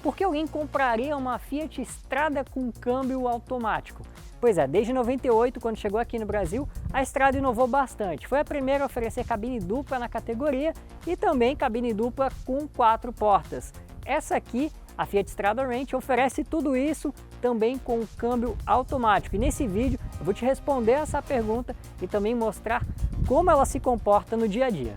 por que alguém compraria uma Fiat Strada com câmbio automático? Pois é, desde 98, quando chegou aqui no Brasil, a Strada inovou bastante. Foi a primeira a oferecer cabine dupla na categoria e também cabine dupla com 4 portas. Essa aqui, a Fiat Strada Range, oferece tudo isso também com câmbio automático. E nesse vídeo eu vou te responder essa pergunta e também mostrar como ela se comporta no dia a dia.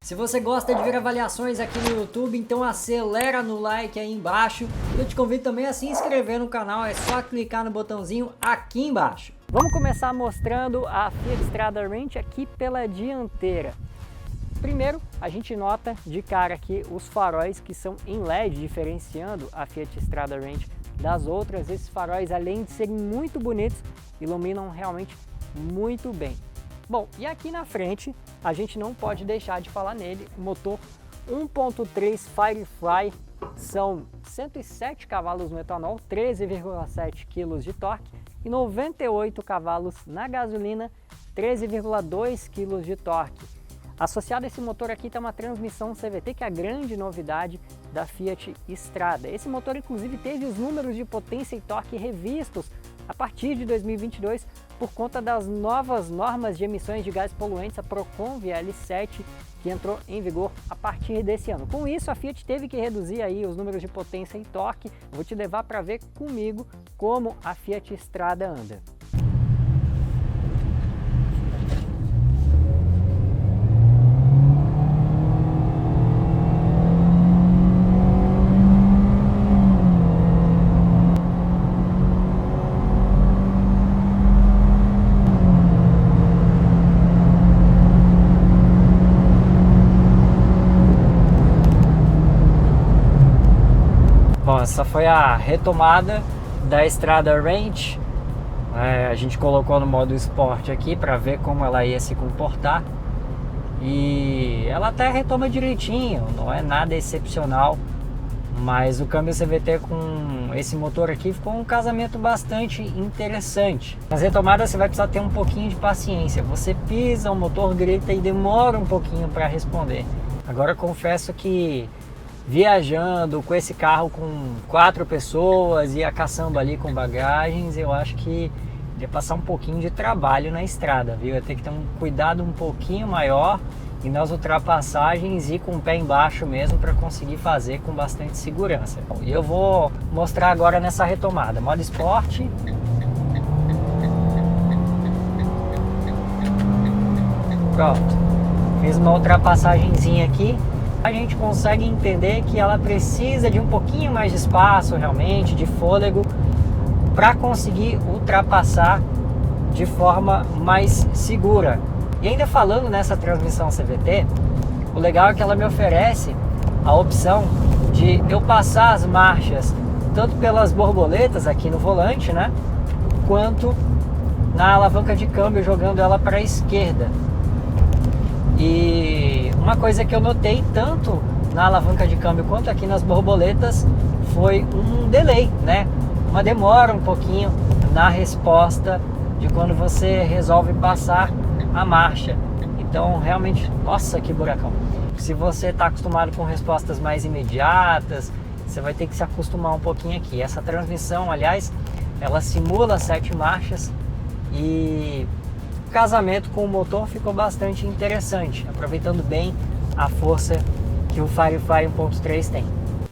Se você gosta de ver avaliações aqui no YouTube, então acelera no like aí embaixo. Eu te convido também a se inscrever no canal, é só clicar no botãozinho aqui embaixo. Vamos começar mostrando a Fiat Strada Range aqui pela dianteira. Primeiro, a gente nota de cara aqui os faróis que são em LED, diferenciando a Fiat Strada Range das outras. Esses faróis, além de serem muito bonitos, iluminam realmente muito bem. Bom, e aqui na frente, a gente não pode deixar de falar nele, o motor 1.3 Firefly, são 107 cavalos no etanol, 13,7 kg de torque e 98 cavalos na gasolina, 13,2 kg de torque. Associado a esse motor aqui está uma transmissão CVT, que é a grande novidade da Fiat Strada. Esse motor inclusive teve os números de potência e torque revistos a partir de 2022 por conta das novas normas de emissões de gases poluentes, a Procon VL7, que entrou em vigor a partir desse ano. Com isso, a Fiat teve que reduzir aí os números de potência e torque. Eu vou te levar para ver comigo como a Fiat Strada anda. Bom, essa foi a retomada da Strada Range. A gente colocou no modo esporte aqui para ver como ela ia se comportar. E ela até retoma direitinho, não é nada excepcional. Mas o câmbio CVT com esse motor aqui ficou um casamento bastante interessante. Nas retomadas você vai precisar ter um pouquinho de paciência. Você pisa, o motor grita e demora um pouquinho para responder. Agora eu confesso que viajando com esse carro com 4 pessoas e a caçamba ali com bagagens, eu acho que ia passar um pouquinho de trabalho na estrada, viu? Ia ter que ter um cuidado um pouquinho maior e nas ultrapassagens ir com o pé embaixo mesmo para conseguir fazer com bastante segurança. E eu vou mostrar agora nessa retomada, modo esporte. Pronto, fiz uma ultrapassagenzinha aqui. A gente consegue entender que ela precisa de um pouquinho mais de espaço, realmente, de fôlego, para conseguir ultrapassar de forma mais segura. E ainda falando nessa transmissão CVT, o legal é que ela me oferece a opção de eu passar as marchas tanto pelas borboletas aqui no volante, né, quanto na alavanca de câmbio, jogando ela para a esquerda. E uma coisa que eu notei tanto na alavanca de câmbio quanto aqui nas borboletas foi um delay, né? Uma demora um pouquinho na resposta de quando você resolve passar a marcha. Então realmente, nossa, que buracão. Se você está acostumado com respostas mais imediatas, você vai ter que se acostumar um pouquinho aqui. Essa transmissão, aliás, ela simula 7 marchas e o casamento com o motor ficou bastante interessante, aproveitando bem a força que o Firefly 1.3 tem.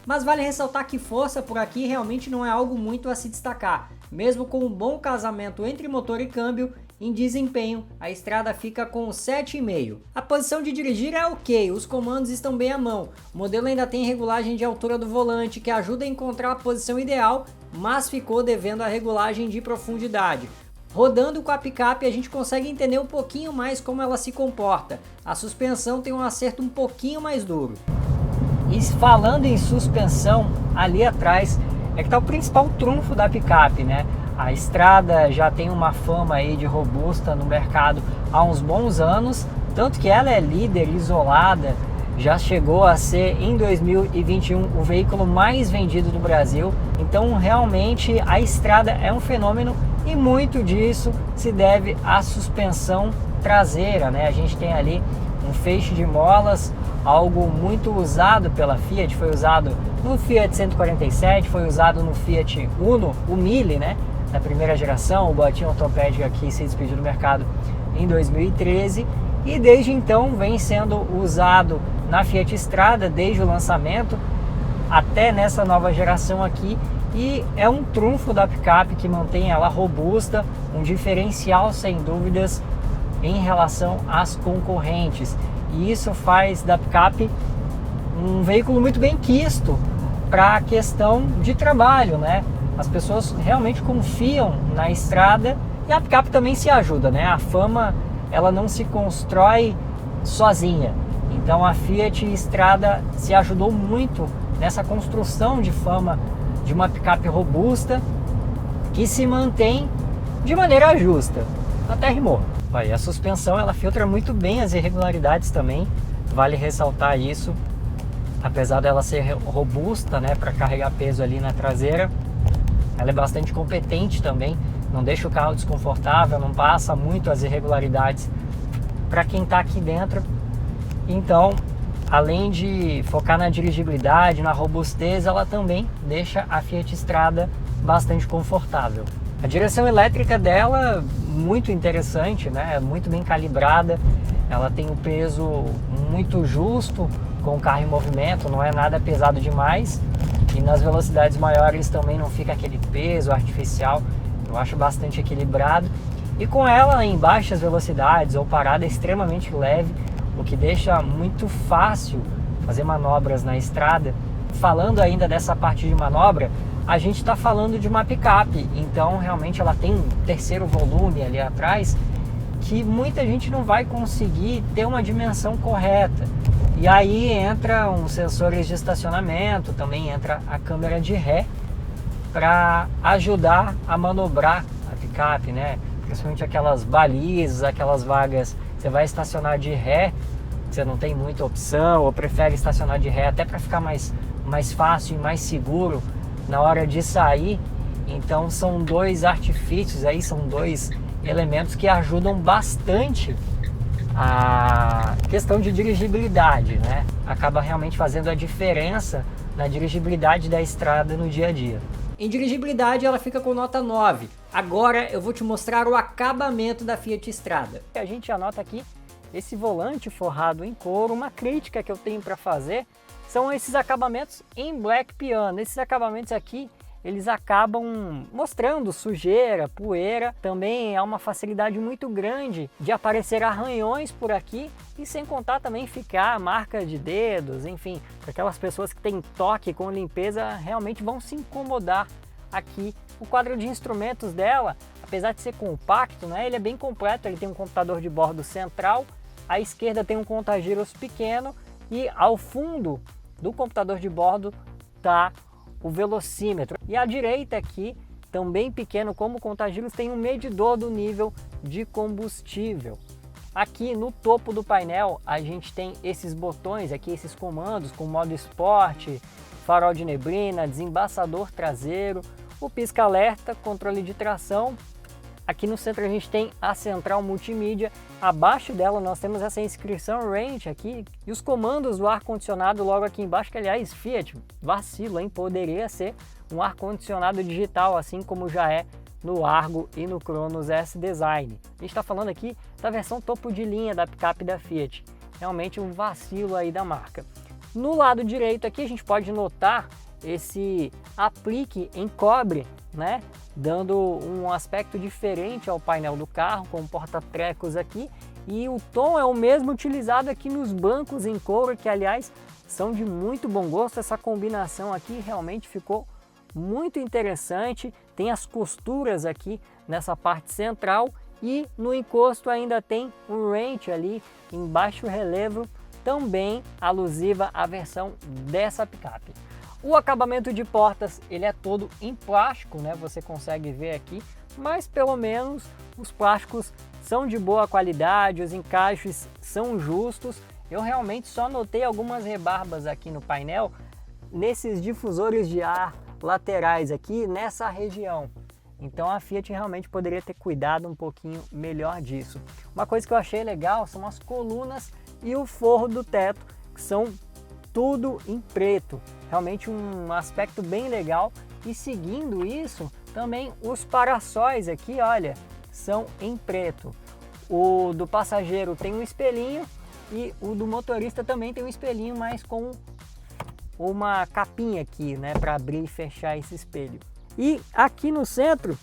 Mas vale ressaltar que força por aqui realmente não é algo muito a se destacar. Mesmo com um bom casamento entre motor e câmbio, em desempenho, a Strada fica com 7,5. A posição de dirigir é ok, os comandos estão bem à mão. O modelo ainda tem regulagem de altura do volante, que ajuda a encontrar a posição ideal, mas ficou devendo a regulagem de profundidade. Rodando com a picape, a gente consegue entender um pouquinho mais como ela se comporta. A suspensão tem um acerto um pouquinho mais duro. E falando em suspensão, ali atrás é que está o principal trunfo da picape, né? A Strada já tem uma fama aí de robusta no mercado há uns bons anos, tanto que ela é líder isolada, já chegou a ser em 2021 o veículo mais vendido do Brasil. Então realmente a Strada é um fenômeno e muito disso se deve à suspensão traseira, né? A gente tem ali um feixe de molas, algo muito usado pela Fiat, foi usado no Fiat 147, foi usado no Fiat Uno, o Mille, né? Na primeira geração, o botinho ortopédico aqui se despediu do mercado em 2013 e desde então vem sendo usado na Fiat Strada desde o lançamento até nessa nova geração aqui, e é um trunfo da picape que mantém ela robusta, um diferencial sem dúvidas em relação às concorrentes, e isso faz da picape um veículo muito bem quisto para a questão de trabalho, né? As pessoas realmente confiam na estrada e a picape também se ajuda, né? A fama, ela não se constrói sozinha. Então a Fiat Strada se ajudou muito nessa construção de fama de uma picape robusta que se mantém de maneira justa. Até rimou. E a suspensão, ela filtra muito bem as irregularidades também. Vale ressaltar isso. Apesar dela ser robusta, né, para carregar peso ali na traseira, ela é bastante competente também, não deixa o carro desconfortável, não passa muito as irregularidades para quem está aqui dentro. Então, além de focar na dirigibilidade, na robustez, ela também deixa a Fiat Strada bastante confortável. A direção elétrica dela, muito interessante, né? Muito bem calibrada, ela tem um peso muito justo com o carro em movimento, não é nada pesado demais. E nas velocidades maiores também não fica aquele peso artificial, eu acho bastante equilibrado. E com ela em baixas velocidades ou parada extremamente leve, o que deixa muito fácil fazer manobras na estrada. Falando ainda dessa parte de manobra, a gente está falando de uma picape, então realmente ela tem um terceiro volume ali atrás, que muita gente não vai conseguir ter uma dimensão correta. E aí entra uns sensores de estacionamento, também entra a câmera de ré para ajudar a manobrar a picape, né? Principalmente aquelas balizas, aquelas vagas que você vai estacionar de ré, você não tem muita opção ou prefere estacionar de ré até para ficar mais fácil e mais seguro na hora de sair. Então são dois artifícios aí, são dois elementos que ajudam bastante a questão de dirigibilidade, né? Acaba realmente fazendo a diferença na dirigibilidade da estrada no dia a dia. Em dirigibilidade ela fica com nota 9. Agora eu vou te mostrar o acabamento da Fiat Strada. A gente anota aqui esse volante forrado em couro. Uma crítica que eu tenho para fazer são esses acabamentos em black piano. Esses acabamentos aqui, eles acabam mostrando sujeira, poeira. Também há uma facilidade muito grande de aparecer arranhões por aqui e sem contar também ficar marca de dedos, enfim, para aquelas pessoas que têm toque com limpeza realmente vão se incomodar aqui. O quadro de instrumentos dela, apesar de ser compacto, né, ele é bem completo. Ele tem um computador de bordo central, à esquerda tem um contagiros pequeno e ao fundo do computador de bordo está o velocímetro. E à direita aqui, também pequeno como contagiros, tem um medidor do nível de combustível. Aqui no topo do painel a gente tem esses botões aqui, esses comandos com modo esporte, farol de neblina, desembaçador traseiro, o pisca-alerta, controle de tração. Aqui no centro a gente tem a central multimídia, abaixo dela nós temos essa inscrição Range aqui e os comandos do ar-condicionado logo aqui embaixo, que aliás Fiat, vacilo, hein? Poderia ser um ar-condicionado digital, assim como já é no Argo e no Cronos S Design. A gente está falando aqui da versão topo de linha da picape da Fiat, realmente um vacilo aí da marca. No lado direito aqui a gente pode notar esse aplique em cobre, né? Dando um aspecto diferente ao painel do carro, com porta-trecos aqui, e o tom é o mesmo utilizado aqui nos bancos em couro, que aliás são de muito bom gosto. Essa combinação aqui realmente ficou muito interessante. Tem as costuras aqui nessa parte central e no encosto ainda tem um wrench ali em baixo relevo, também alusiva à versão dessa picape. O acabamento de portas, ele é todo em plástico, né? Você consegue ver aqui, mas pelo menos os plásticos são de boa qualidade, os encaixes são justos. Eu realmente só notei algumas rebarbas aqui no painel, nesses difusores de ar laterais aqui, nessa região. Então a Fiat realmente poderia ter cuidado um pouquinho melhor disso. Uma coisa que eu achei legal são as colunas e o forro do teto, que são tudo em preto. Realmente um aspecto bem legal. E seguindo isso, também os para-sóis aqui, olha, são em preto. O do passageiro tem um espelhinho e o do motorista também tem um espelhinho, mas com uma capinha aqui, né, para abrir e fechar esse espelho. E aqui no centro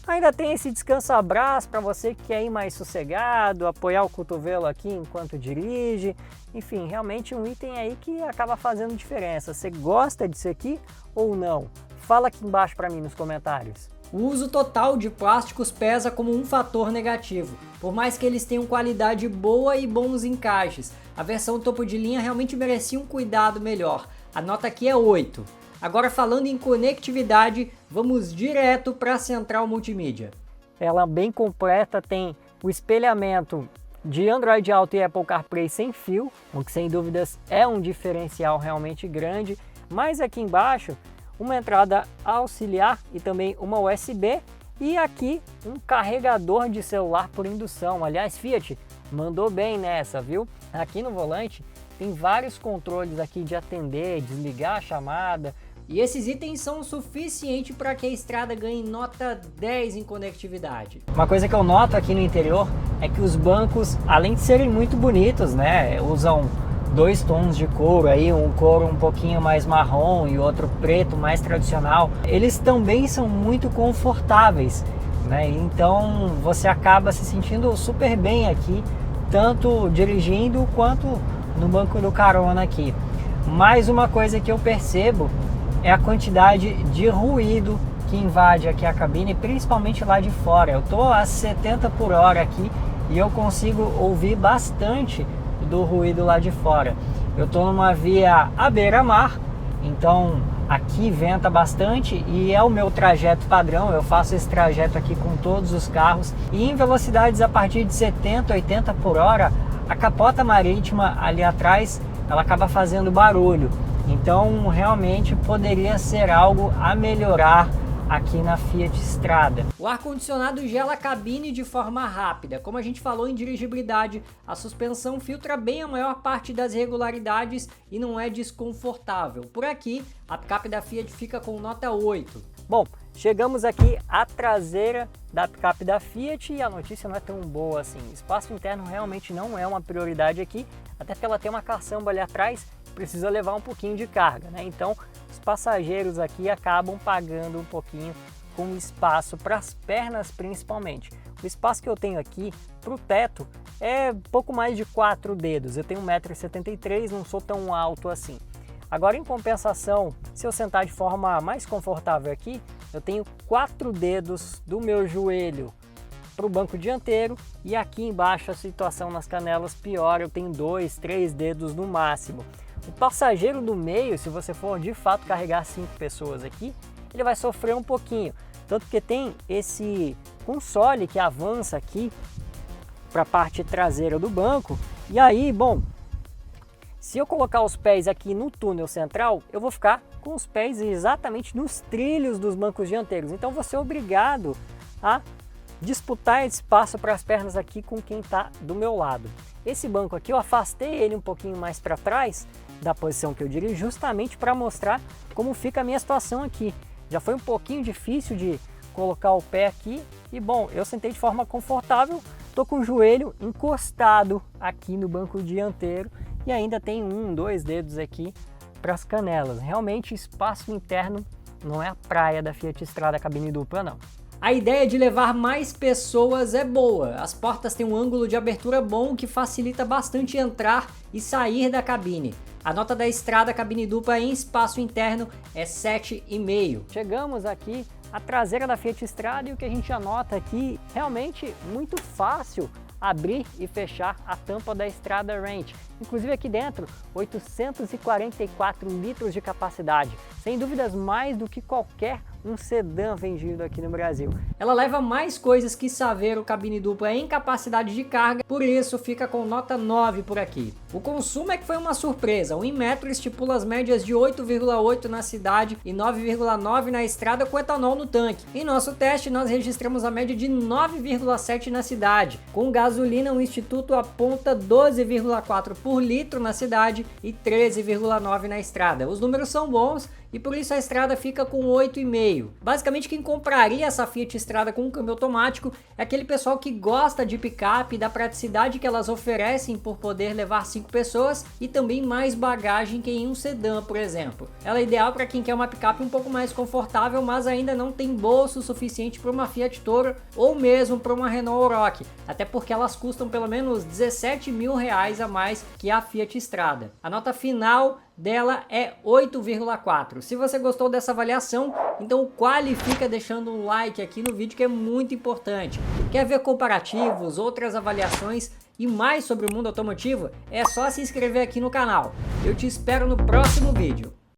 ainda tem esse descansa-braço para você que quer ir mais sossegado, apoiar o cotovelo aqui enquanto dirige. Enfim, realmente um item aí que acaba fazendo diferença. Você gosta disso aqui ou não? Fala aqui embaixo para mim nos comentários. O uso total de plásticos pesa como um fator negativo, por mais que eles tenham qualidade boa e bons encaixes. A versão topo de linha realmente merecia um cuidado melhor. A nota aqui é 8. Agora falando em conectividade, vamos direto para a central multimídia. Ela bem completa, tem o espelhamento de Android Auto e Apple CarPlay sem fio, o que sem dúvidas é um diferencial realmente grande, mas aqui embaixo uma entrada auxiliar e também uma USB e aqui um carregador de celular por indução. Aliás, Fiat mandou bem nessa, viu? Aqui no volante tem vários controles aqui de atender, desligar a chamada. E esses itens são o suficiente para que a estrada ganhe nota 10 em conectividade. Uma coisa que eu noto aqui no interior é que os bancos, além de serem muito bonitos, né, usam dois tons de couro aí, um couro um pouquinho mais marrom e outro preto mais tradicional. Eles também são muito confortáveis, né? Então você acaba se sentindo super bem aqui, tanto dirigindo quanto no banco do carona aqui. Mais uma coisa que eu percebo é a quantidade de ruído que invade aqui a cabine, principalmente lá de fora. Eu tô a 70 por hora aqui e eu consigo ouvir bastante do ruído lá de fora. Eu tô numa via à beira-mar, então aqui venta bastante e é o meu trajeto padrão. Eu faço esse trajeto aqui com todos os carros e em velocidades a partir de 70, 80 por hora, a capota marítima ali atrás, ela acaba fazendo barulho. Então realmente poderia ser algo a melhorar aqui na Fiat Strada. O ar-condicionado gela a cabine de forma rápida. Como a gente falou em dirigibilidade, a suspensão filtra bem a maior parte das irregularidades e não é desconfortável. Por aqui, a picape da Fiat fica com nota 8. Bom, chegamos aqui à traseira da picape da Fiat e a notícia não é tão boa assim. Espaço interno realmente não é uma prioridade aqui, até porque ela tem uma caçamba ali atrás, precisa levar um pouquinho de carga, né? Então os passageiros aqui acabam pagando um pouquinho com espaço para as pernas principalmente. O espaço que eu tenho aqui para o teto é pouco mais de 4 dedos. Eu tenho 1,73 m, não sou tão alto assim. Agora, em compensação, se eu sentar de forma mais confortável aqui, eu tenho 4 dedos do meu joelho para o banco dianteiro e aqui embaixo a situação nas canelas piora, eu tenho 2, 3 dedos no máximo. O passageiro do meio, se você for de fato carregar 5 pessoas aqui, ele vai sofrer um pouquinho, tanto que tem esse console que avança aqui para a parte traseira do banco e aí, bom, se eu colocar os pés aqui no túnel central, eu vou ficar com os pés exatamente nos trilhos dos bancos dianteiros. Então vou ser obrigado a disputar esse espaço para as pernas aqui com quem está do meu lado. Esse banco aqui eu afastei ele um pouquinho mais para trás da posição que eu dirijo, justamente para mostrar como fica a minha situação aqui. Já foi um pouquinho difícil de colocar o pé aqui e bom, eu sentei de forma confortável, tô com o joelho encostado aqui no banco dianteiro e ainda tem 1, 2 dedos aqui para as canelas. Realmente espaço interno não é a praia da Fiat Strada cabine dupla não. A ideia de levar mais pessoas é boa. As portas têm um ângulo de abertura bom que facilita bastante entrar e sair da cabine. A nota da Strada cabine dupla em espaço interno é 7,5. Chegamos aqui à traseira da Fiat Strada e o que a gente já nota aqui, realmente muito fácil abrir e fechar a tampa da Strada Range. Inclusive aqui dentro, 844 litros de capacidade. Sem dúvidas mais do que qualquer um sedã vendido aqui no Brasil. Ela leva mais coisas que Saveiro cabine dupla em capacidade de carga, por isso fica com nota 9 por aqui. O consumo é que foi uma surpresa. O Inmetro estipula as médias de 8,8 na cidade e 9,9 na estrada com etanol no tanque. Em nosso teste nós registramos a média de 9,7 na cidade. Com gasolina o Instituto aponta 12,4 por litro na cidade e 13,9 na estrada. Os números são bons e por isso a Strada fica com 8,5. Basicamente quem compraria essa Fiat Strada com um câmbio automático é aquele pessoal que gosta de picape e da praticidade que elas oferecem por poder levar 5 pessoas e também mais bagagem que em um sedã, por exemplo. Ela é ideal para quem quer uma picape um pouco mais confortável, mas ainda não tem bolso suficiente para uma Fiat Toro ou mesmo para uma Renault Oroch, até porque elas custam pelo menos 17 mil reais a mais que a Fiat Strada. A nota final dela é 8,4. Se você gostou dessa avaliação, então qualifica deixando um like aqui no vídeo, que é muito importante. Quer ver comparativos, outras avaliações e mais sobre o mundo automotivo? É só se inscrever aqui no canal. Eu te espero no próximo vídeo.